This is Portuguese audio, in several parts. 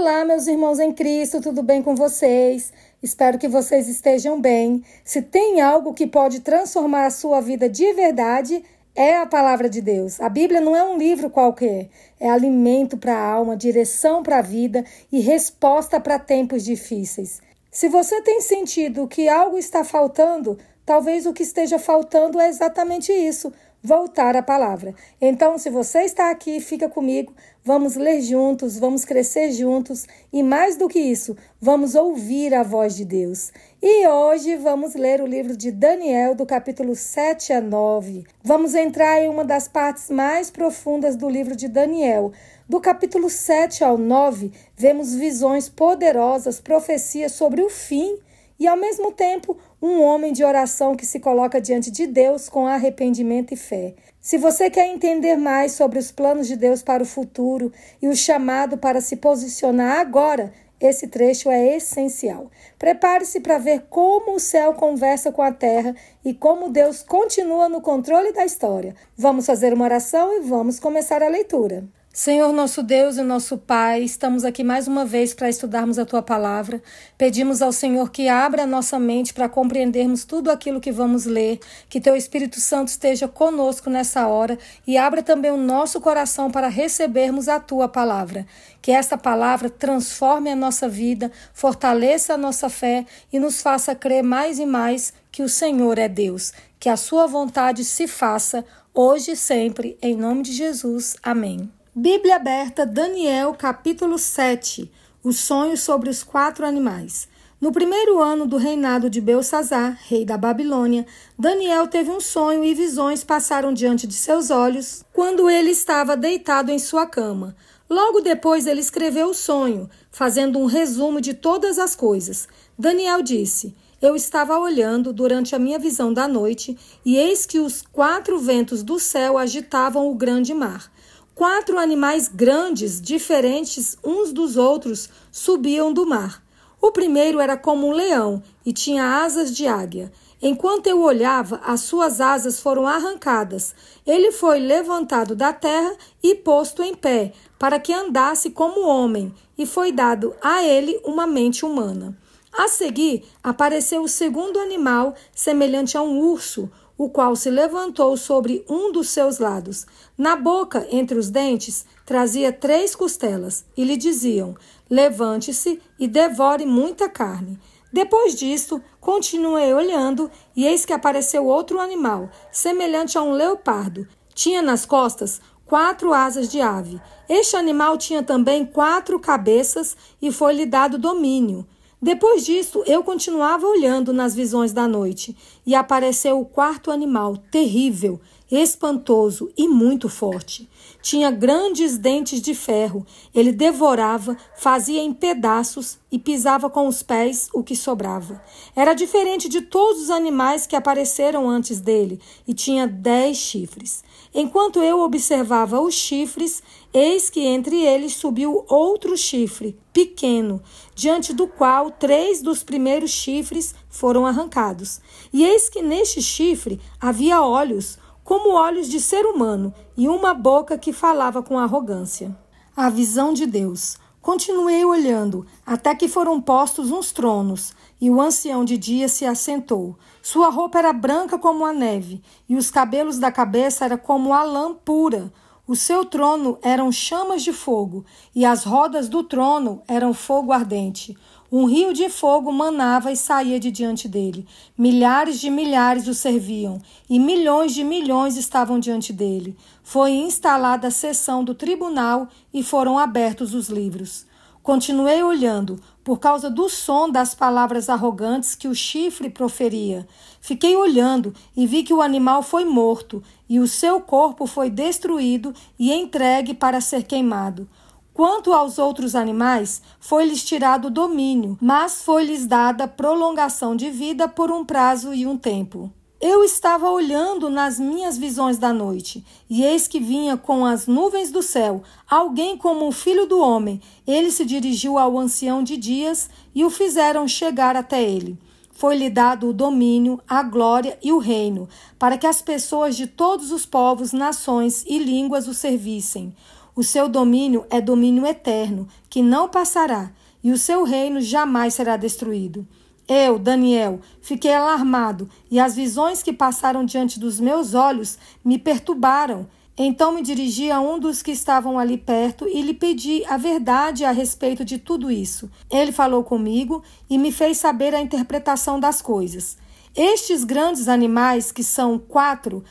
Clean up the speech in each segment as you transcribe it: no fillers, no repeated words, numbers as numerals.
Olá, meus irmãos em Cristo, tudo bem com vocês? Espero que vocês estejam bem. Se tem algo que pode transformar a sua vida de verdade, é a palavra de Deus. A Bíblia não é um livro qualquer, é alimento para a alma, direção para a vida e resposta para tempos difíceis. Se você tem sentido que algo está faltando, talvez o que esteja faltando é exatamente isso, voltar à palavra. Então, se você está aqui, fica comigo, vamos ler juntos, vamos crescer juntos e mais do que isso, vamos ouvir a voz de Deus. E hoje vamos ler o livro de Daniel, do capítulo 7 a 9. Vamos entrar em uma das partes mais profundas do livro de Daniel. Do capítulo 7 ao 9, vemos visões poderosas, profecias sobre o fim e, ao mesmo tempo, um homem de oração que se coloca diante de Deus com arrependimento e fé. Se você quer entender mais sobre os planos de Deus para o futuro e o chamado para se posicionar agora, esse trecho é essencial. Prepare-se para ver como o céu conversa com a terra e como Deus continua no controle da história. Vamos fazer uma oração e vamos começar a leitura. Senhor, nosso Deus e nosso Pai, estamos aqui mais uma vez para estudarmos a Tua Palavra. Pedimos ao Senhor que abra a nossa mente para compreendermos tudo aquilo que vamos ler, que Teu Espírito Santo esteja conosco nessa hora e abra também o nosso coração para recebermos a Tua Palavra. Que essa palavra transforme a nossa vida, fortaleça a nossa fé e nos faça crer mais e mais que o Senhor é Deus. Que a Sua vontade se faça hoje e sempre, em nome de Jesus. Amém. Bíblia aberta, Daniel, capítulo 7, os sonhos sobre os 4 animais. No primeiro ano do reinado de Belsassar, rei da Babilônia, Daniel teve um sonho e visões passaram diante de seus olhos quando ele estava deitado em sua cama. Logo depois ele escreveu o sonho, fazendo um resumo de todas as coisas. Daniel disse: Eu estava olhando durante a minha visão da noite, e eis que os 4 ventos do céu agitavam o grande mar. 4 animais grandes, diferentes uns dos outros, subiam do mar. O primeiro era como um leão e tinha asas de águia. Enquanto eu olhava, as suas asas foram arrancadas. Ele foi levantado da terra e posto em pé, para que andasse como homem, e foi dado a ele uma mente humana. A seguir, apareceu o segundo animal, semelhante a um urso, o qual se levantou sobre um dos seus lados. Na boca, entre os dentes, trazia 3 costelas, e lhe diziam: Levante-se e devore muita carne. Depois disto, continuei olhando, e eis que apareceu outro animal, semelhante a um leopardo. Tinha nas costas 4 asas de ave. Este animal tinha também 4 cabeças, e foi-lhe dado domínio. Depois disso, eu continuava olhando nas visões da noite, e apareceu o 4º animal, terrível, espantoso e muito forte. Tinha grandes dentes de ferro, ele devorava, fazia em pedaços e pisava com os pés o que sobrava. Era diferente de todos os animais que apareceram antes dele, e tinha 10 chifres. Enquanto eu observava os chifres, eis que entre eles subiu outro chifre, pequeno, diante do qual 3 dos primeiros chifres foram arrancados. E eis que neste chifre havia olhos, como olhos de ser humano, e uma boca que falava com arrogância. A visão de Deus. Continuei olhando, até que foram postos uns tronos, e o ancião de dia se assentou. Sua roupa era branca como a neve, e os cabelos da cabeça eram como a lã pura. O seu trono eram chamas de fogo, e as rodas do trono eram fogo ardente. Um rio de fogo manava e saía de diante dele. Milhares de milhares o serviam, e milhões de milhões estavam diante dele. Foi instalada a sessão do tribunal e foram abertos os livros. Continuei olhando, por causa do som das palavras arrogantes que o chifre proferia. Fiquei olhando e vi que o animal foi morto, e o seu corpo foi destruído e entregue para ser queimado. Quanto aos outros animais, foi-lhes tirado o domínio, mas foi-lhes dada prolongação de vida por um prazo e um tempo. Eu estava olhando nas minhas visões da noite, e eis que vinha com as nuvens do céu alguém como o filho do homem. Ele se dirigiu ao ancião de dias e o fizeram chegar até ele. Foi-lhe dado o domínio, a glória e o reino, para que as pessoas de todos os povos, nações e línguas o servissem. O seu domínio é domínio eterno, que não passará, e o seu reino jamais será destruído. Eu, Daniel, fiquei alarmado, e as visões que passaram diante dos meus olhos me perturbaram. Então me dirigi a um dos que estavam ali perto e lhe pedi a verdade a respeito de tudo isso. Ele falou comigo e me fez saber a interpretação das coisas. Estes grandes animais, que são quatro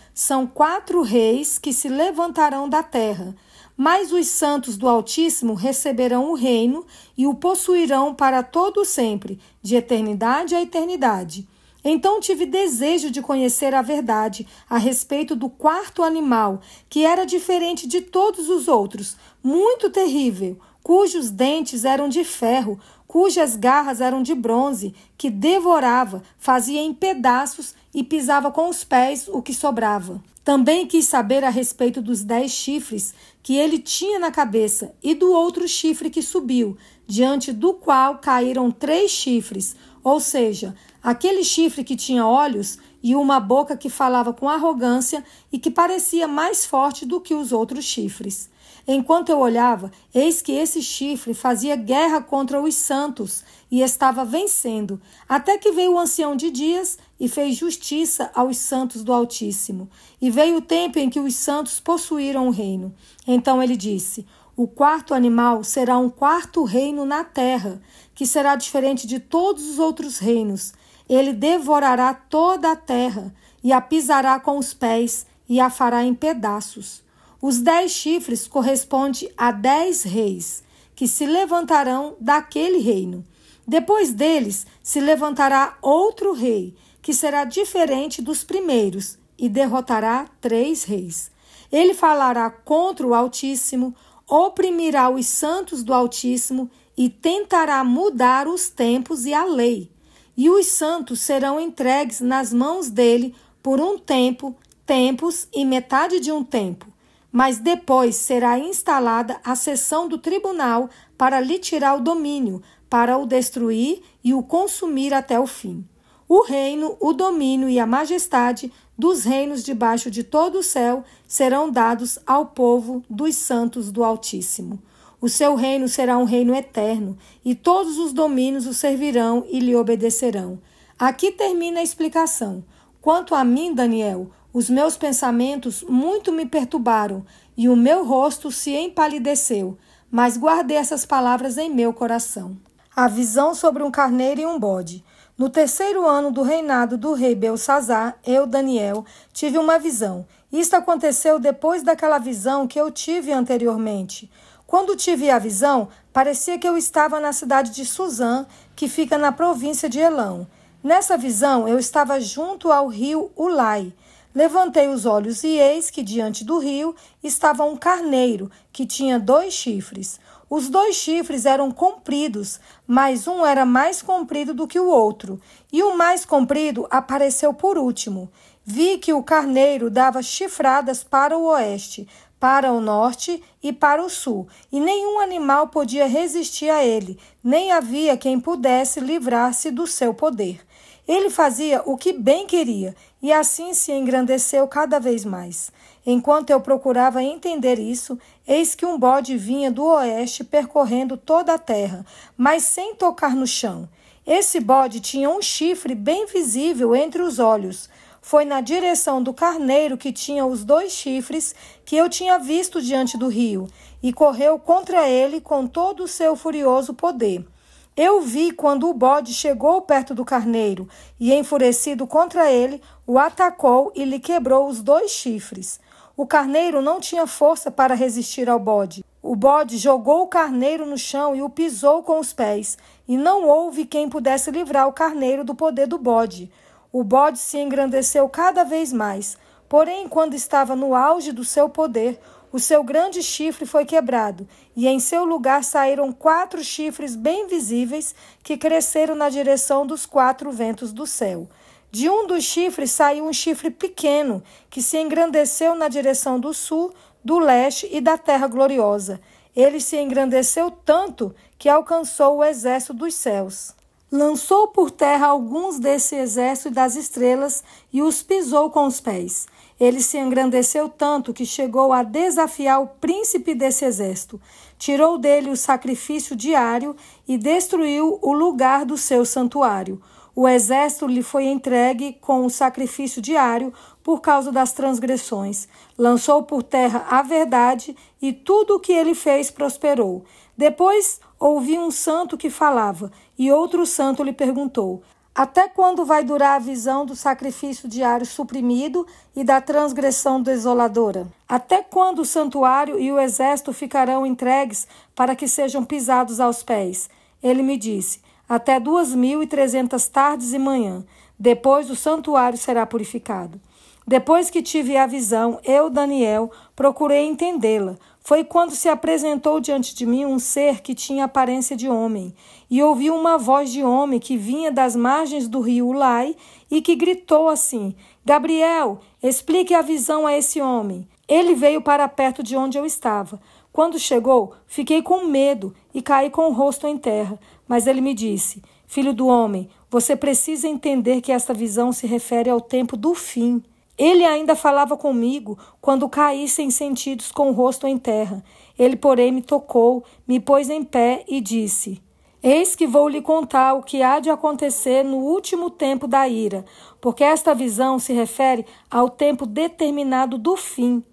reis que se levantarão da terra. Mas os santos do Altíssimo receberão o reino e o possuirão para todo sempre, de eternidade a eternidade. Então tive desejo de conhecer a verdade a respeito do quarto animal, que era diferente de todos os outros, muito terrível, cujos dentes eram de ferro, cujas garras eram de bronze, que devorava, fazia em pedaços e pisava com os pés o que sobrava. Também quis saber a respeito dos 10 chifres que ele tinha na cabeça e do outro chifre que subiu, diante do qual caíram 3 chifres, ou seja, aquele chifre que tinha olhos e uma boca que falava com arrogância e que parecia mais forte do que os outros chifres. Enquanto eu olhava, eis que esse chifre fazia guerra contra os santos e estava vencendo, até que veio o ancião de dias e fez justiça aos santos do Altíssimo. E veio o tempo em que os santos possuíram o reino. Então ele disse: o quarto animal será um quarto reino na terra, que será diferente de todos os outros reinos. Ele devorará toda a terra e a pisará com os pés e a fará em pedaços. Os 10 chifres correspondem a 10 reis, que se levantarão daquele reino. Depois deles se levantará outro rei, que será diferente dos primeiros, e derrotará 3 reis. Ele falará contra o Altíssimo, oprimirá os santos do Altíssimo e tentará mudar os tempos e a lei. E os santos serão entregues nas mãos dele por um tempo, tempos e metade de um tempo. Mas depois será instalada a sessão do tribunal para lhe tirar o domínio, para o destruir e o consumir até o fim. O reino, o domínio e a majestade dos reinos debaixo de todo o céu serão dados ao povo dos santos do Altíssimo. O seu reino será um reino eterno, e todos os domínios o servirão e lhe obedecerão. Aqui termina a explicação. Quanto a mim, Daniel, os meus pensamentos muito me perturbaram, e o meu rosto se empalideceu, mas guardei essas palavras em meu coração. A visão sobre um carneiro e um bode. No 3º ano do reinado do rei Belsazzar, eu, Daniel, tive uma visão. Isto aconteceu depois daquela visão que eu tive anteriormente. Quando tive a visão, parecia que eu estava na cidade de Suzã, que fica na província de Elão. Nessa visão, eu estava junto ao rio Ulai. Levantei os olhos e eis que diante do rio estava um carneiro, que tinha 2 chifres. Os 2 chifres eram compridos, mas um era mais comprido do que o outro, e o mais comprido apareceu por último. Vi que o carneiro dava chifradas para o oeste, para o norte e para o sul, e nenhum animal podia resistir a ele, nem havia quem pudesse livrar-se do seu poder. Ele fazia o que bem queria, e assim se engrandeceu cada vez mais. Enquanto eu procurava entender isso, eis que um bode vinha do oeste percorrendo toda a terra, mas sem tocar no chão. Esse bode tinha um chifre bem visível entre os olhos. Foi na direção do carneiro que tinha os 2 chifres que eu tinha visto diante do rio, e correu contra ele com todo o seu furioso poder. Eu vi quando o bode chegou perto do carneiro, e enfurecido contra ele, o atacou e lhe quebrou os 2 chifres. O carneiro não tinha força para resistir ao bode. O bode jogou o carneiro no chão e o pisou com os pés, e não houve quem pudesse livrar o carneiro do poder do bode. O bode se engrandeceu cada vez mais, porém, quando estava no auge do seu poder, o seu grande chifre foi quebrado, e em seu lugar saíram 4 chifres bem visíveis que cresceram na direção dos 4 ventos do céu. De um dos chifres saiu um chifre pequeno, que se engrandeceu na direção do sul, do leste e da terra gloriosa. Ele se engrandeceu tanto que alcançou o exército dos céus. Lançou por terra alguns desse exército das estrelas e os pisou com os pés. Ele se engrandeceu tanto que chegou a desafiar o príncipe desse exército. Tirou dele o sacrifício diário e destruiu o lugar do seu santuário. O exército lhe foi entregue com o sacrifício diário por causa das transgressões. Lançou por terra a verdade e tudo o que ele fez prosperou. Depois ouvi um santo que falava e outro santo lhe perguntou: até quando vai durar a visão do sacrifício diário suprimido e da transgressão desoladora? Até quando o santuário e o exército ficarão entregues para que sejam pisados aos pés? Ele me disse: até 2.300 tardes e manhã. Depois o santuário será purificado. Depois que tive a visão, eu, Daniel, procurei entendê-la. Foi quando se apresentou diante de mim um ser que tinha aparência de homem, e ouvi uma voz de homem que vinha das margens do rio Ulai e que gritou assim: Gabriel, explique a visão a esse homem. Ele veio para perto de onde eu estava. Quando chegou, fiquei com medo e caí com o rosto em terra. Mas ele me disse: filho do homem, você precisa entender que esta visão se refere ao tempo do fim. Ele ainda falava comigo quando caí sem sentidos com o rosto em terra. Ele, porém, me tocou, me pôs em pé e disse: eis que vou lhe contar o que há de acontecer no último tempo da ira, porque esta visão se refere ao tempo determinado do fim.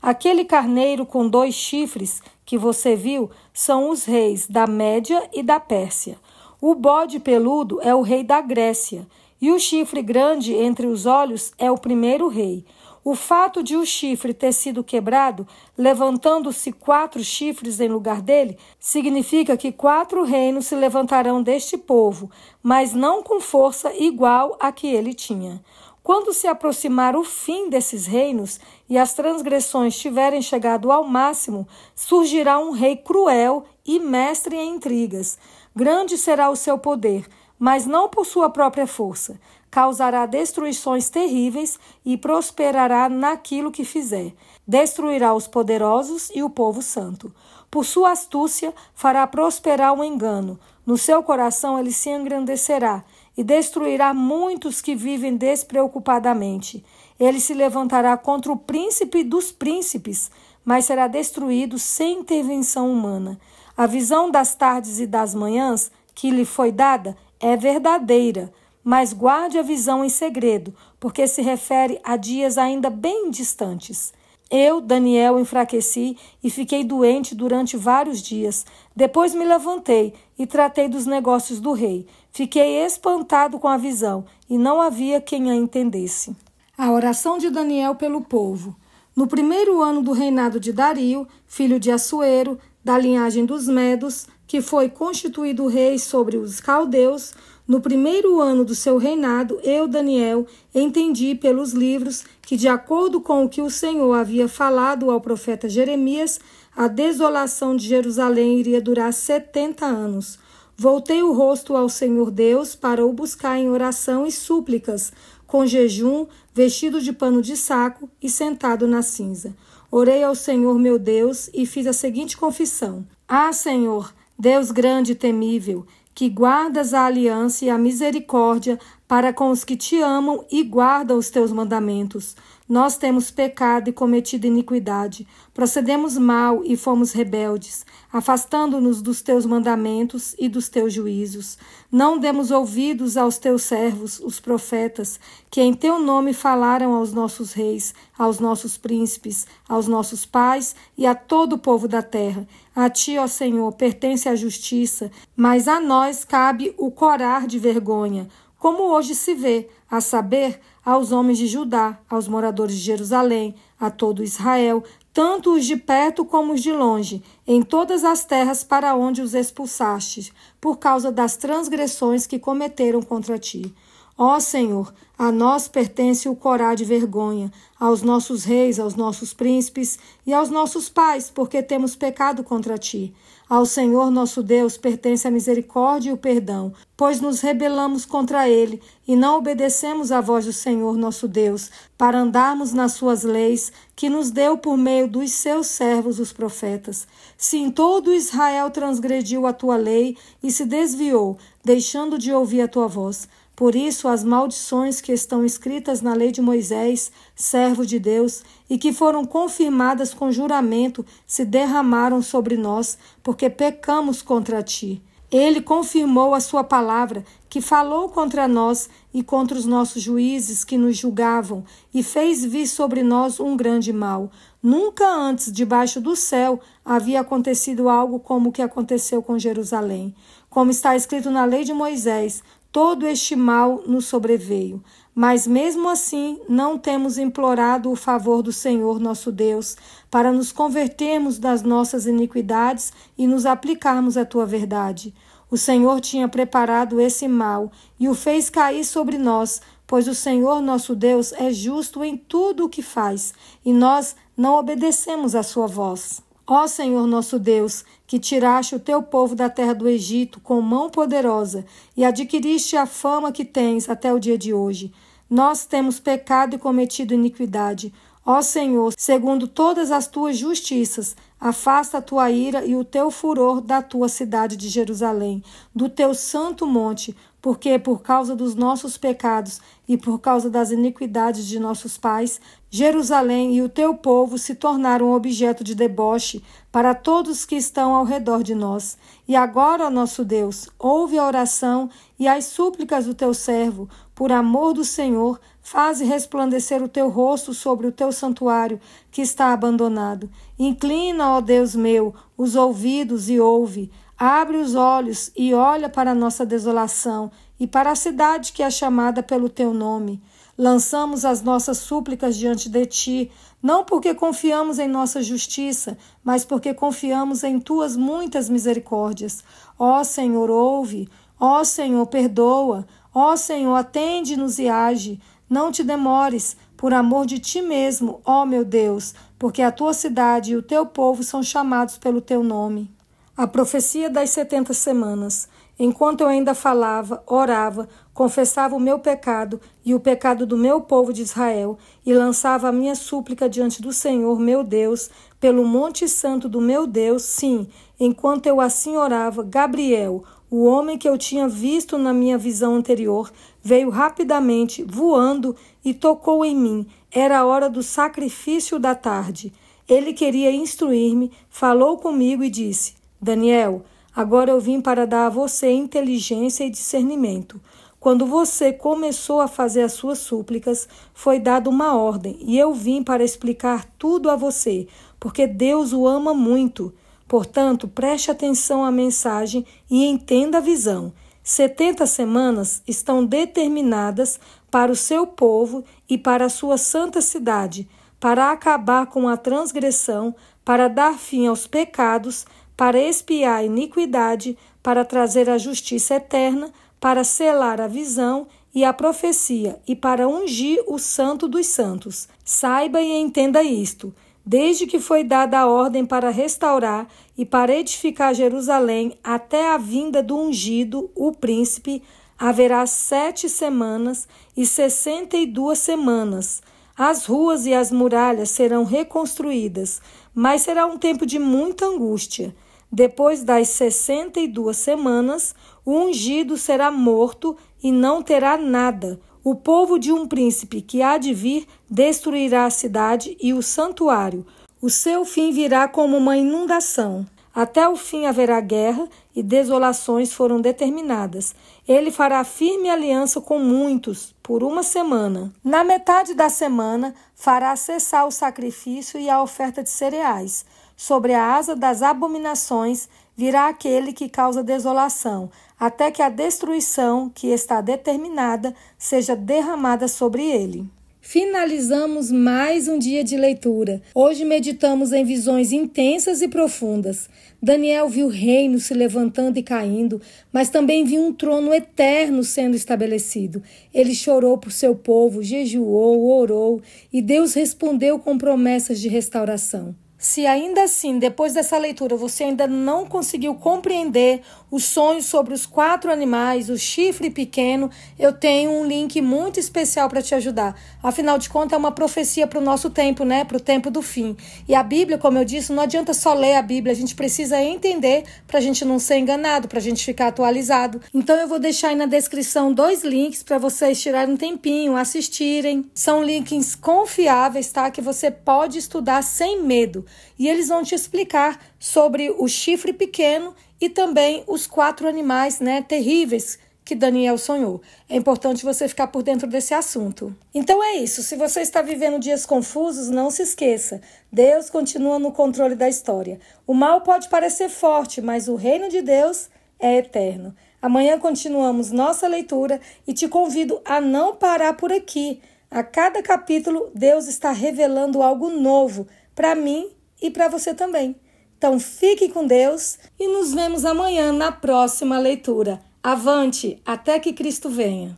Aquele carneiro com 2 chifres que você viu são os reis da Média e da Pérsia. O bode peludo é o rei da Grécia, e o chifre grande entre os olhos é o primeiro rei. O fato de o chifre ter sido quebrado, levantando-se 4 chifres em lugar dele, significa que 4 reinos se levantarão deste povo, mas não com força igual à que ele tinha. Quando se aproximar o fim desses reinos e as transgressões tiverem chegado ao máximo, surgirá um rei cruel e mestre em intrigas. Grande será o seu poder, mas não por sua própria força. Causará destruições terríveis e prosperará naquilo que fizer. Destruirá os poderosos e o povo santo. Por sua astúcia fará prosperar o engano. No seu coração ele se engrandecerá e destruirá muitos que vivem despreocupadamente. Ele se levantará contra o príncipe dos príncipes, mas será destruído sem intervenção humana. A visão das tardes e das manhãs que lhe foi dada é verdadeira, mas guarde a visão em segredo, porque se refere a dias ainda bem distantes. Eu, Daniel, enfraqueci e fiquei doente durante vários dias. Depois me levantei e tratei dos negócios do rei. Fiquei espantado com a visão e não havia quem a entendesse. A oração de Daniel pelo povo. No 1º ano do reinado de Dario, filho de Assuero, da linhagem dos Medos, que foi constituído rei sobre os caldeus, no 1º ano do seu reinado, eu, Daniel, entendi pelos livros que, de acordo com o que o Senhor havia falado ao profeta Jeremias, a desolação de Jerusalém iria durar 70 anos. Voltei o rosto ao Senhor Deus para o buscar em oração e súplicas, com jejum, vestido de pano de saco e sentado na cinza. Orei ao Senhor meu Deus e fiz a seguinte confissão: Ah, Senhor, Deus grande e temível, que guardas a aliança e a misericórdia para com os que te amam e guardam os teus mandamentos. Nós temos pecado e cometido iniquidade, procedemos mal e fomos rebeldes, afastando-nos dos teus mandamentos e dos teus juízos. Não demos ouvidos aos teus servos, os profetas, que em teu nome falaram aos nossos reis, aos nossos príncipes, aos nossos pais e a todo o povo da terra. A ti, ó Senhor, pertence a justiça, mas a nós cabe o corar de vergonha, como hoje se vê, a saber, aos homens de Judá, aos moradores de Jerusalém, a todo Israel, tanto os de perto como os de longe, em todas as terras para onde os expulsaste, por causa das transgressões que cometeram contra ti. Ó Senhor, a nós pertence o corar de vergonha, aos nossos reis, aos nossos príncipes e aos nossos pais, porque temos pecado contra ti. Ao Senhor nosso Deus pertence a misericórdia e o perdão, pois nos rebelamos contra ele e não obedecemos à voz do Senhor nosso Deus, para andarmos nas suas leis, que nos deu por meio dos seus servos os profetas. Sim, todo Israel transgrediu a tua lei e se desviou, deixando de ouvir a tua voz. Por isso, as maldições que estão escritas na lei de Moisés, servo de Deus, e que foram confirmadas com juramento, se derramaram sobre nós, porque pecamos contra ti. Ele confirmou a sua palavra, que falou contra nós e contra os nossos juízes que nos julgavam, e fez vir sobre nós um grande mal. Nunca antes, debaixo do céu, havia acontecido algo como o que aconteceu com Jerusalém. Como está escrito na lei de Moisés, todo este mal nos sobreveio. Mas mesmo assim, não temos implorado o favor do Senhor nosso Deus, para nos convertermos das nossas iniquidades e nos aplicarmos à tua verdade. O Senhor tinha preparado esse mal e o fez cair sobre nós, pois o Senhor nosso Deus é justo em tudo o que faz, e nós não obedecemos à sua voz. Ó Senhor nosso Deus, que tiraste o teu povo da terra do Egito com mão poderosa e adquiriste a fama que tens até o dia de hoje. Nós temos pecado e cometido iniquidade. Ó Senhor, segundo todas as tuas justiças, afasta a tua ira e o teu furor da tua cidade de Jerusalém, do teu santo monte, porque por causa dos nossos pecados e por causa das iniquidades de nossos pais, Jerusalém e o teu povo se tornaram objeto de deboche para todos que estão ao redor de nós. E agora, ó nosso Deus, ouve a oração e as súplicas do teu servo, por amor do Senhor, faze resplandecer o teu rosto sobre o teu santuário que está abandonado. Inclina, ó Deus meu, os ouvidos e ouve. Abre os olhos e olha para a nossa desolação e para a cidade que é chamada pelo teu nome. Lançamos as nossas súplicas diante de ti, não porque confiamos em nossa justiça, mas porque confiamos em tuas muitas misericórdias. Ó Senhor, ouve. Ó Senhor, perdoa. Ó Senhor, atende-nos e age. Não te demores, por amor de ti mesmo, ó meu Deus, porque a tua cidade e o teu povo são chamados pelo teu nome. A profecia das 70 semanas. Enquanto eu ainda falava, orava, confessava o meu pecado e o pecado do meu povo de Israel, e lançava a minha súplica diante do Senhor, meu Deus, pelo monte santo do meu Deus, sim, enquanto eu assim orava, Gabriel, o homem que eu tinha visto na minha visão anterior, veio rapidamente, voando, e tocou em mim. Era a hora do sacrifício da tarde. Ele queria instruir-me, falou comigo e disse: Daniel, agora eu vim para dar a você inteligência e discernimento. Quando você começou a fazer as suas súplicas, foi dada uma ordem, e eu vim para explicar tudo a você, porque Deus o ama muito. Portanto, preste atenção à mensagem e entenda a visão. 70 semanas estão determinadas para o seu povo e para a sua santa cidade, para acabar com a transgressão, para dar fim aos pecados, para expiar a iniquidade, para trazer a justiça eterna, para selar a visão e a profecia, e para ungir o santo dos santos. Saiba e entenda isto. Desde que foi dada a ordem para restaurar e para edificar Jerusalém até a vinda do ungido, o príncipe, haverá 7 semanas e 62 semanas. As ruas e as muralhas serão reconstruídas, mas será um tempo de muita angústia. Depois das 62 semanas, o ungido será morto e não terá nada. O povo de um príncipe que há de vir destruirá a cidade e o santuário. O seu fim virá como uma inundação. Até o fim haverá guerra e desolações foram determinadas. Ele fará firme aliança com muitos por 1 semana. Na metade da semana, fará cessar o sacrifício e a oferta de cereais. Sobre a asa das abominações virá aquele que causa desolação, até que a destruição que está determinada seja derramada sobre ele. Finalizamos mais um dia de leitura. Hoje meditamos em visões intensas e profundas. Daniel viu reinos se levantando e caindo, mas também viu um trono eterno sendo estabelecido. Ele chorou por seu povo, jejuou, orou, e Deus respondeu com promessas de restauração. Se ainda assim, depois dessa leitura, você ainda não conseguiu compreender os sonhos sobre os 4 animais, o chifre pequeno, eu tenho um link muito especial para te ajudar. Afinal de contas, é uma profecia para o nosso tempo, né? Para o tempo do fim. E a Bíblia, como eu disse, não adianta só ler a Bíblia, a gente precisa entender para a gente não ser enganado, para a gente ficar atualizado. Então eu vou deixar aí na descrição 2 links para vocês tirarem um tempinho, assistirem. São links confiáveis, tá? Que você pode estudar sem medo. E eles vão te explicar sobre o chifre pequeno e também os 4 animais, né, terríveis que Daniel sonhou. É importante você ficar por dentro desse assunto. Então é isso. Se você está vivendo dias confusos, não se esqueça. Deus continua no controle da história. O mal pode parecer forte, mas o reino de Deus é eterno. Amanhã continuamos nossa leitura e te convido a não parar por aqui. A cada capítulo, Deus está revelando algo novo para mim e para você também. Então fique com Deus e nos vemos amanhã na próxima leitura. Avante, até que Cristo venha.